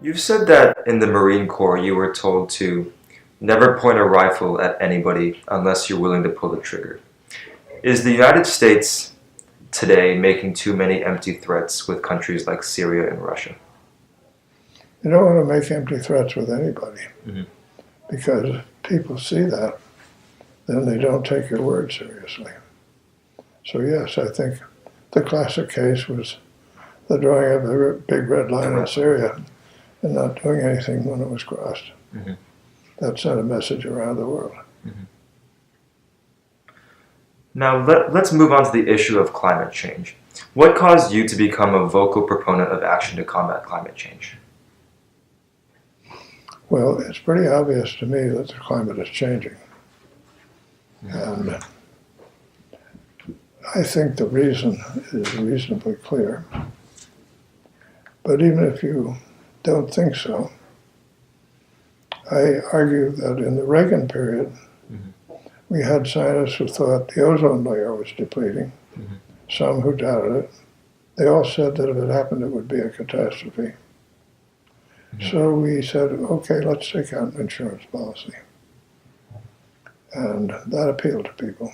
You've said that in the Marine Corps you were told to never point a rifle at anybody unless you're willing to pull the trigger. Is the United States today making too many empty threats with countries like Syria and Russia? You don't want to make empty threats with anybody Mm-hmm. because if people see that, then they don't take your word seriously. So yes, I think the classic case was the drawing of a big red line in Syria and not doing anything when it was crossed. Mm-hmm. That sent a message around the world. Mm-hmm. Now let's move on to the issue of climate change. What caused you to become a vocal proponent of action to combat climate change? Well, it's pretty obvious to me that the climate is changing. And I think the reason is reasonably clear. But even if you don't think so, I argue that in the Reagan period, we had scientists who thought the ozone layer was depleting, some who doubted it. They all said that if it happened, it would be a catastrophe. So we said, okay, let's take out an insurance policy. And that appealed to people.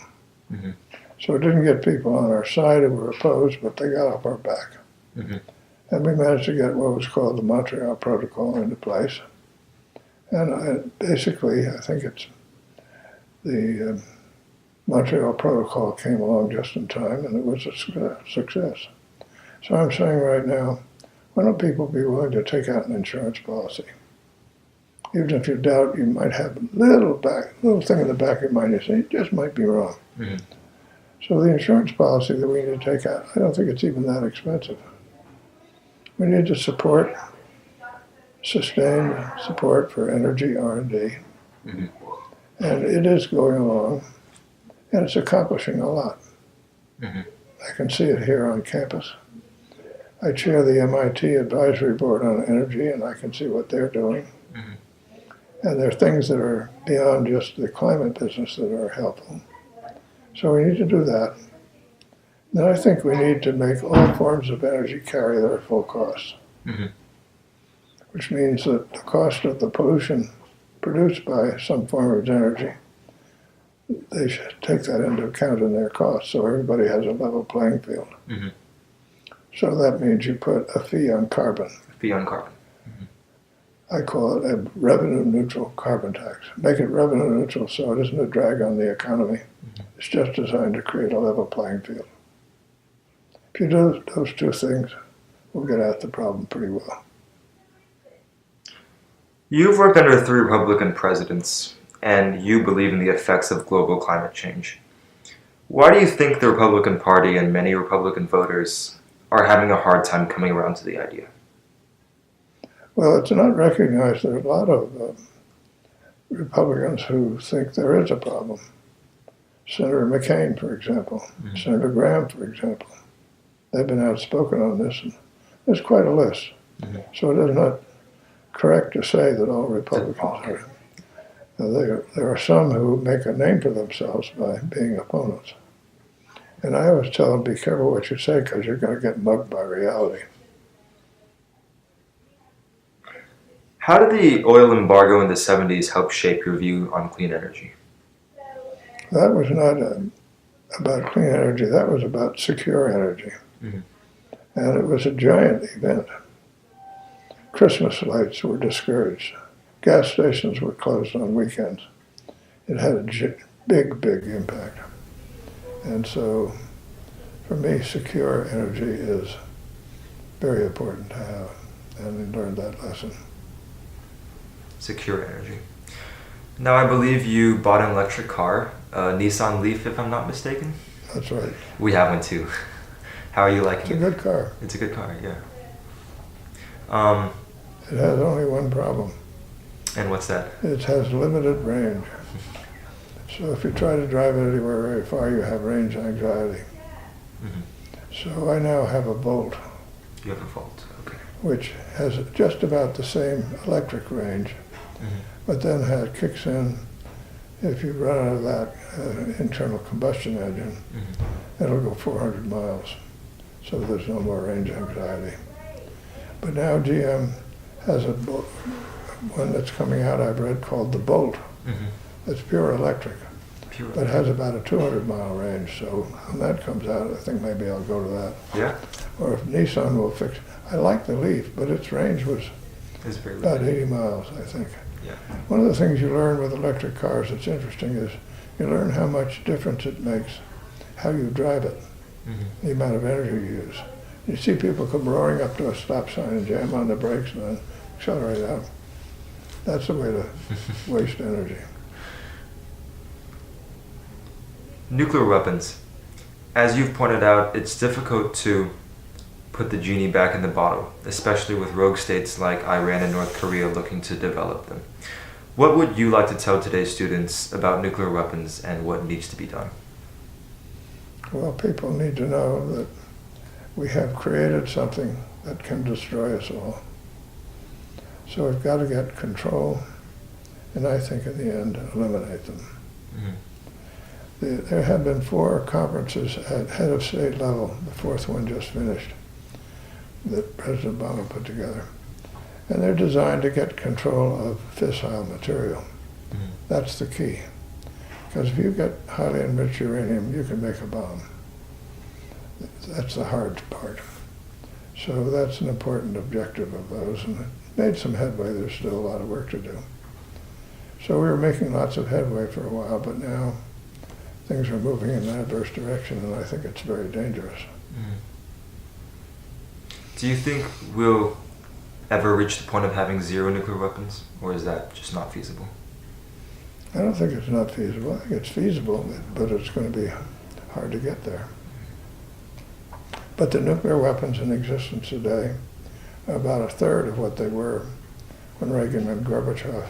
Mm-hmm. So it didn't get people on our side who were opposed, but they got off our back. Mm-hmm. And we managed to get what was called the Montreal Protocol into place. And basically, I think it's the Montreal Protocol came along just in time, and it was a success. So I'm saying right now, why don't people be willing to take out an insurance policy? Even if you doubt, you might have a little thing in the back of your mind, you say, it just might be wrong. Mm-hmm. So the insurance policy that we need to take out, I don't think it's even that expensive. We need to support, sustained support for energy R&D. Mm-hmm. And it is going along, and it's accomplishing a lot. Mm-hmm. I can see it here on campus. I chair the MIT Advisory Board on Energy, and I can see what they're doing. Mm-hmm. And there are things that are beyond just the climate business that are helpful. So we need to do that. Then I think we need to make all forms of energy carry their full costs, Mm-hmm. which means that the cost of the pollution produced by some form of energy, they should take that into account in their costs so everybody has a level playing field. Mm-hmm. So that means you put a fee on carbon. A fee on carbon. I call it a revenue-neutral carbon tax. Make it revenue-neutral so it isn't a drag on the economy. Mm-hmm. It's just designed to create a level playing field. If you do those two things, we'll get at the problem pretty well. You've worked under 3 Republican presidents, and you believe in the effects of global climate change. Why do you think the Republican Party and many Republican voters are having a hard time coming around to the idea? Well, it's not recognized. There are a lot of Republicans who think there is a problem. Senator McCain, for example, mm-hmm. Senator Graham, for example. They've been outspoken on this, and there's quite a list. Mm-hmm. So it is not correct to say that all Republicans are. There are some who make a name for themselves by being opponents. And I always tell them, be careful what you say, because you're going to get mugged by reality. How did the oil embargo in the 70s help shape your view on clean energy? That was not about clean energy. That was about secure energy. Mm-hmm. And it was a giant event. Christmas lights were discouraged. Gas stations were closed on weekends. It had a big impact. And so, for me, secure energy is very important to have, and I learned that lesson. Secure energy. Now, I believe you bought an electric car, a Nissan Leaf, if I'm not mistaken? That's right. We have one too. How are you liking it? It's a good car. It's a good car, yeah. It has only one problem. And what's that? It has limited range. So if you try to drive it anywhere very far, you have range anxiety. Mm-hmm. So I now have a Volt. You have a Volt, okay. Which has just about the same electric range, mm-hmm. but then kicks in, if you run out of that internal combustion engine, mm-hmm. it'll go 400 miles. So there's no more range anxiety. But now GM has one that's coming out I've read called the Bolt. It's pure electric, but has about a 200-mile range. So when that comes out, I think maybe I'll go to that. Yeah. Or if Nissan will fix. I like the Leaf, but its range was about 80 miles, I think. Yeah. One of the things you learn with electric cars that's interesting is you learn how much difference it makes how you drive it, the amount of energy you use. You see people come roaring up to a stop sign and jam on the brakes and then accelerate out. That's the way to waste energy. Nuclear weapons. As you've pointed out, it's difficult to put the genie back in the bottle, especially with rogue states like Iran and North Korea looking to develop them. What would you like to tell today's students about nuclear weapons and what needs to be done? Well, people need to know that we have created something that can destroy us all. So we've got to get control, and I think in the end, eliminate them. There have been 4 conferences at head of state level, the 4th one just finished, that President Obama put together. And they're designed to get control of fissile material. That's the key. Because if you get highly enriched uranium, you can make a bomb. That's the hard part. So that's an important objective of those, and it made some headway. There's still a lot of work to do. So we were making lots of headway for a while, but now things are moving in an adverse direction, and I think it's very dangerous. Do you think we'll ever reach the point of having 0 nuclear weapons, or is that just not feasible? I don't think it's not feasible. I think it's feasible, but it's going to be hard to get there. But the nuclear weapons in existence today are about 1/3 of what they were when Reagan and Gorbachev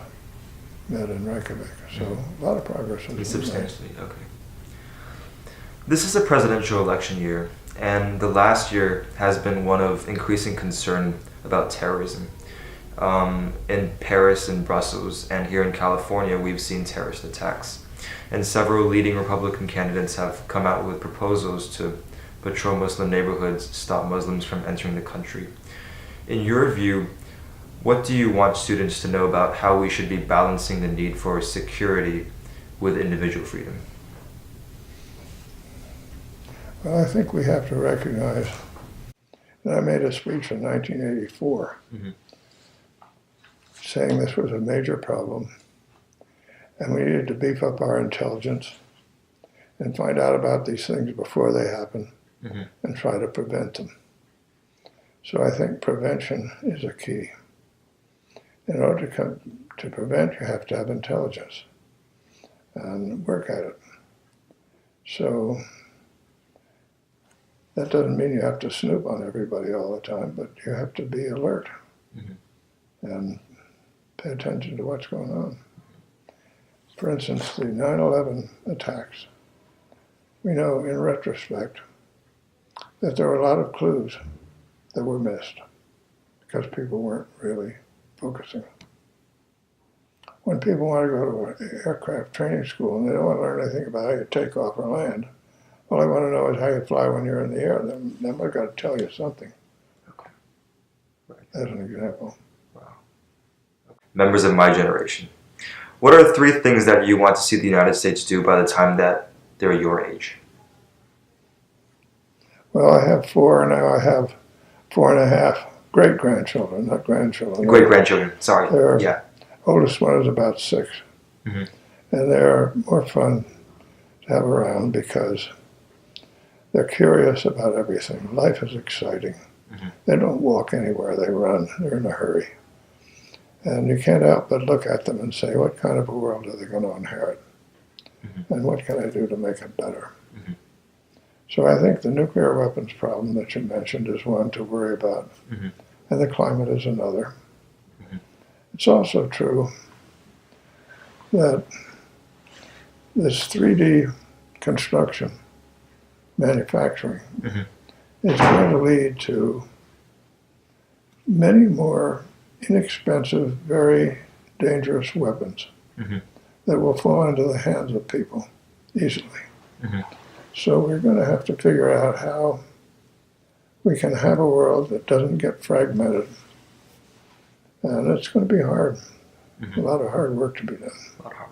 met in Reykjavik. So a lot of progress has been made. Substantially, okay. This is a presidential election year, and the last year has been one of increasing concern about terrorism. In Paris and Brussels and here in California, we've seen terrorist attacks. And several leading Republican candidates have come out with proposals to patrol Muslim neighborhoods, stop Muslims from entering the country. In your view, what do you want students to know about how we should be balancing the need for security with individual freedom? Well, I think we have to recognize that I made a speech in 1984 saying this was a major problem and we needed to beef up our intelligence and find out about these things before they happen and try to prevent them. So I think prevention is a key. In order to prevent, you have to have intelligence and work at it. So that doesn't mean you have to snoop on everybody all the time, but you have to be alert and pay attention to what's going on. For instance, the 9/11 attacks. We know in retrospect that there were a lot of clues that were missed because people weren't really focusing. When people want to go to an aircraft training school and they don't want to learn anything about how you take off or land, all they want to know is how you fly when you're in the air. Then I've got to tell you something. Okay. Right. As an example. Wow. Okay. Members of my generation, what are 3 things that you want to see the United States do by the time that they're your age? Well, I have 4, and now I have 4.5 great-grandchildren, not grandchildren. Great-grandchildren, sorry. Yeah. Oldest one is about 6. And they're more fun to have around because they're curious about everything. Life is exciting. They don't walk anywhere, they run. They're in a hurry. And you can't help but look at them and say, what kind of a world are they going to inherit? And what can I do to make it better? So I think the nuclear weapons problem that you mentioned is one to worry about. And the climate is another. It's also true that this 3D construction, manufacturing, is going to lead to many more inexpensive, very dangerous weapons that will fall into the hands of people easily. So we're going to have to figure out how we can have a world that doesn't get fragmented And it's going to be hard. Mhm. A lot of hard work to be done. A lot of hard